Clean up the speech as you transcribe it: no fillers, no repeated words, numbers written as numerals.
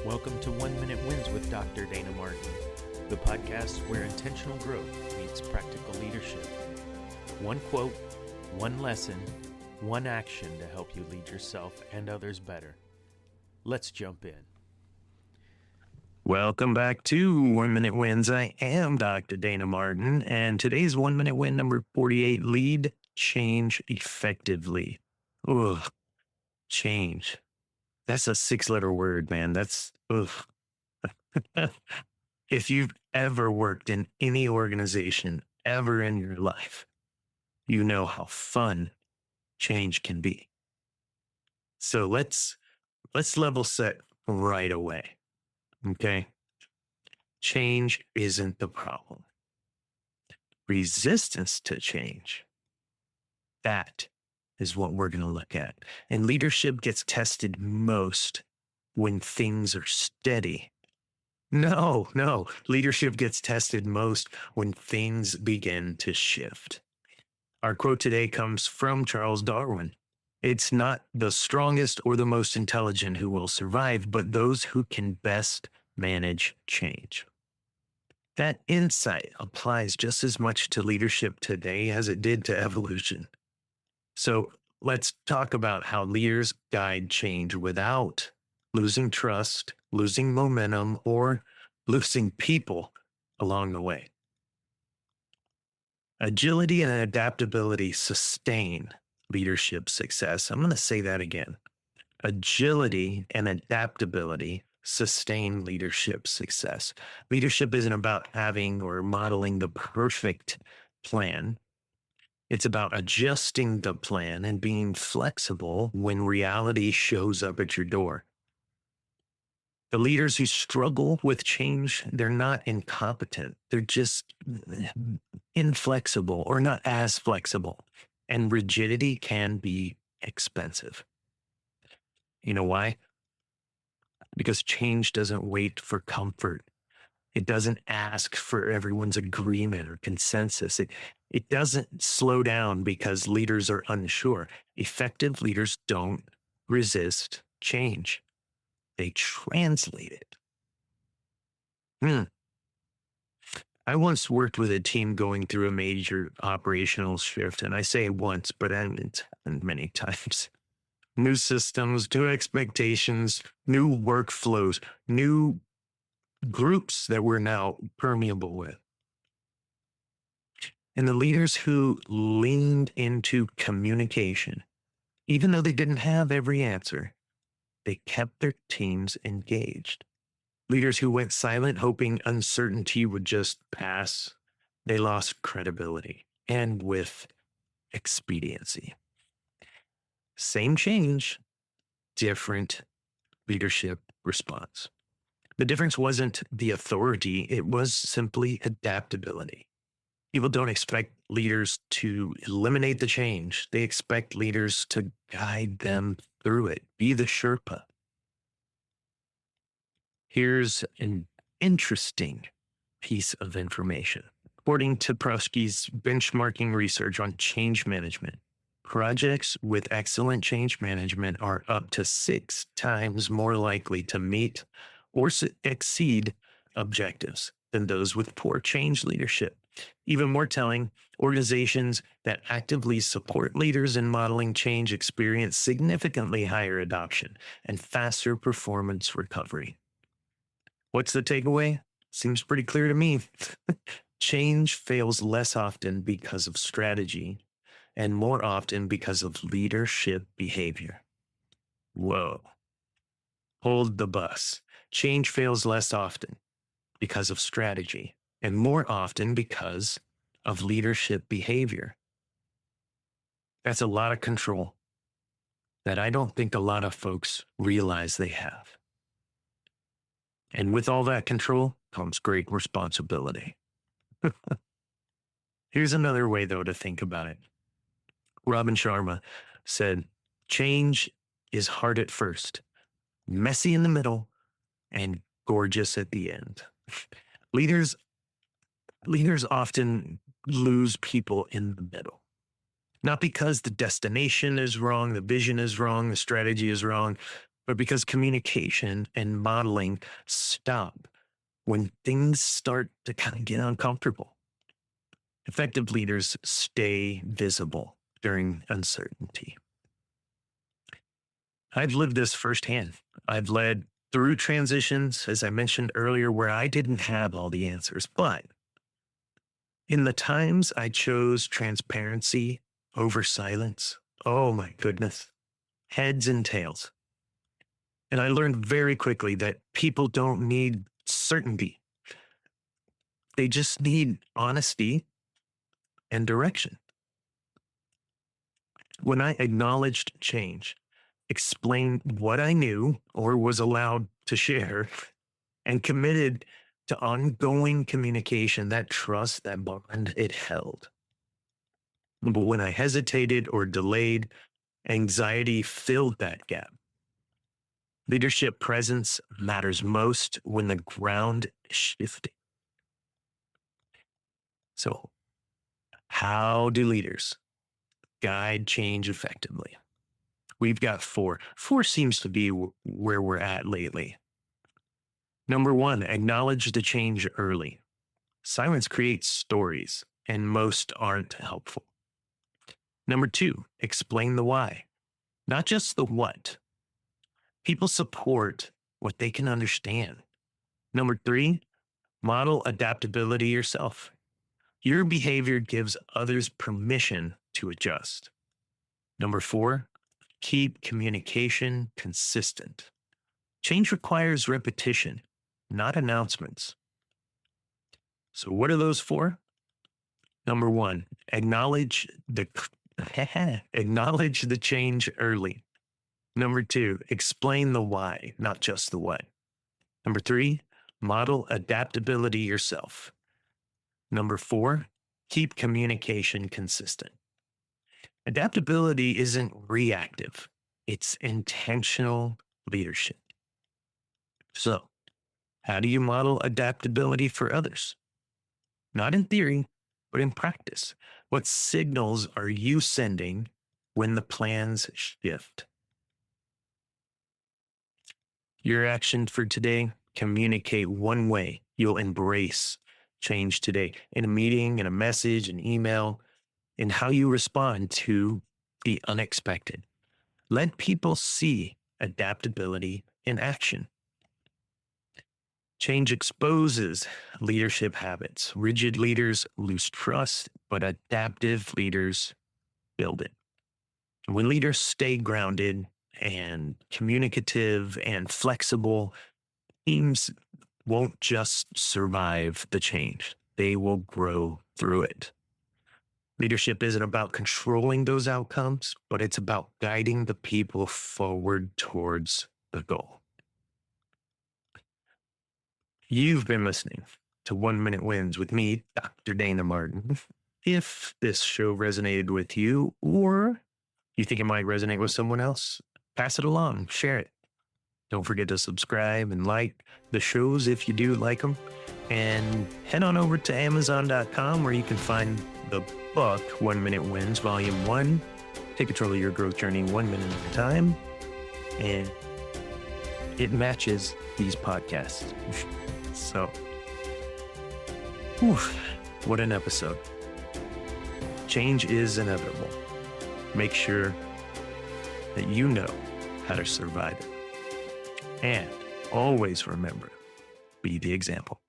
Welcome to 1 Minute Wins with Dr. Dana Martin, the podcast where intentional growth meets practical leadership. One quote, one lesson, one action to help you lead yourself and others better. Let's jump in. Welcome back to 1 Minute Wins. I am Dr. Dana Martin, and today's 1 Minute Win number 48, lead change effectively. Ugh, change. That's a 6-letter word, man. That's, ugh. If you've ever worked in any organization ever in your life, you know how fun change can be. So let's level set right away. Okay. Change isn't the problem. Resistance to change, that is what we're going to look at. And leadership gets tested most when things are steady. No. Leadership gets tested most when things begin to shift. Our quote today comes from Charles Darwin. It's not the strongest or the most intelligent who will survive, but those who can best manage change. That insight applies just as much to leadership today as it did to evolution. So let's talk about how leaders guide change without losing trust, losing momentum, or losing people along the way. Agility and adaptability sustain leadership success. I'm going to say that again. Agility and adaptability sustain leadership success. Leadership isn't about having or modeling the perfect plan. It's about adjusting the plan and being flexible when reality shows up at your door. The leaders who struggle with change, they're not incompetent. They're just inflexible or not as flexible. And rigidity can be expensive. You know why? Because change doesn't wait for comfort. It doesn't ask for everyone's agreement or consensus. It doesn't slow down because leaders are unsure. Effective leaders don't resist change. They translate it. I once worked with a team going through a major operational shift, and I say once, but it's happened many times. New systems, new expectations, new workflows, new groups that we're now permeable with. And the leaders who leaned into communication, even though they didn't have every answer, they kept their teams engaged. Leaders who went silent, hoping uncertainty would just pass, they lost credibility and with expediency. Same change, different leadership response. The difference wasn't the authority, it was simply adaptability. People don't expect leaders to eliminate the change. They expect leaders to guide them through it, be the Sherpa. Here's an interesting piece of information. According to Prusky's benchmarking research on change management, projects with excellent change management are up to 6 times more likely to meet or exceed objectives than those with poor change leadership. Even more telling, organizations that actively support leaders in modeling change experience significantly higher adoption and faster performance recovery. What's the takeaway? Seems pretty clear to me. Change fails less often because of strategy and more often because of leadership behavior. Whoa. Hold the bus. Change fails less often because of strategy and more often because of leadership behavior. That's a lot of control that I don't think a lot of folks realize they have. And with all that control comes great responsibility. Here's another way, though, to think about it. Robin Sharma said, change is hard at first, messy in the middle, and gorgeous at the end. Leaders often lose people in the middle. Not because the destination is wrong, the vision is wrong, the strategy is wrong, but because communication and modeling stop when things start to kind of get uncomfortable. Effective leaders stay visible during uncertainty. I've lived this firsthand. I've led through transitions, as I mentioned earlier, where I didn't have all the answers. But in the times I chose transparency over silence, oh my goodness, heads and tails. And I learned very quickly that people don't need certainty. They just need honesty and direction. When I acknowledged change, explained what I knew or was allowed to share, and committed to ongoing communication, that trust, that bond, it held. But when I hesitated or delayed, anxiety filled that gap. Leadership presence matters most when the ground is shifting. So, how do leaders guide change effectively? We've got four. Four seems to be where we're at lately. Number one, acknowledge the change early. Silence creates stories, and most aren't helpful. Number two, explain the why, not just the what. People support what they can understand. Number three, model adaptability yourself. Your behavior gives others permission to adjust. Number four, keep communication consistent. Change requires repetition, not announcements. So what are those for? Number one, acknowledge the change early. Number two, explain the why, not just the what. Number three, model adaptability yourself. Number four, keep communication consistent. Adaptability isn't reactive, it's intentional leadership. So, how do you model adaptability for others? Not in theory, but in practice. What signals are you sending when the plans shift? Your action for today, communicate one way you'll embrace change today in a meeting, in a message, an email, in how you respond to the unexpected. Let people see adaptability in action. Change exposes leadership habits. Rigid leaders lose trust, but adaptive leaders build it. When leaders stay grounded and communicative and flexible, teams won't just survive the change, they will grow through it. Leadership isn't about controlling those outcomes, but it's about guiding the people forward towards the goal. You've been listening to 1 Minute Wins with me, Dr. Dana Martin. If this show resonated with you, or you think it might resonate with someone else, pass it along, share it. Don't forget to subscribe and like the shows if you do like them. And head on over to Amazon.com where you can find the book, 1 Minute Wins, Volume 1. Take control of your growth journey 1 minute at a time. And it matches these podcasts. So, what an episode. Change is inevitable. Make sure that you know how to survive it. And always remember, be the example.